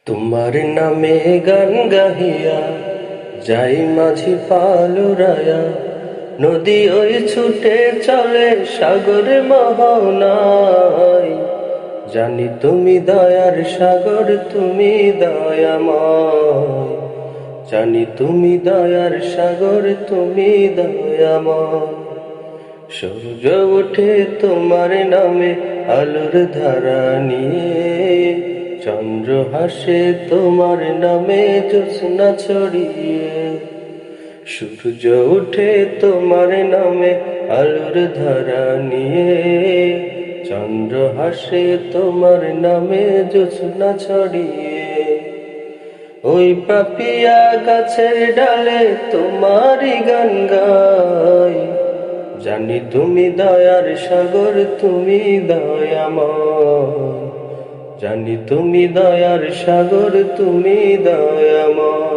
তোমার নামে গান গাহিয়া যাই মাঝি পালুরায়া, নদী ওই ছুটে চলে সাগরে মোহনায়। জানি তুমি দয়ার সাগর, তুমি দয়াময়। জানি তুমি দয়ার সাগর, তুমি দয়াময়। সূর্য ওঠে তোমার নামে আলোর ধারা নিয়ে, চন্দ্র হাসে তোমার নামে জ্যোৎস্না ছড়িয়ে। সূর্য ওঠে তোমার নামে আলোর ধারা নিয়ে, চন্দ্র হাসে তোমার নামে জ্যোৎস্না ছড়িয়ে। ওই পাপিয়া গাছের ডালে তোমারই গান গায়। জানি তুমি দয়ার সাগর, তুমি দয়াময়। জানি তুমি দয়ার সাগর, তুমি দয়াময়।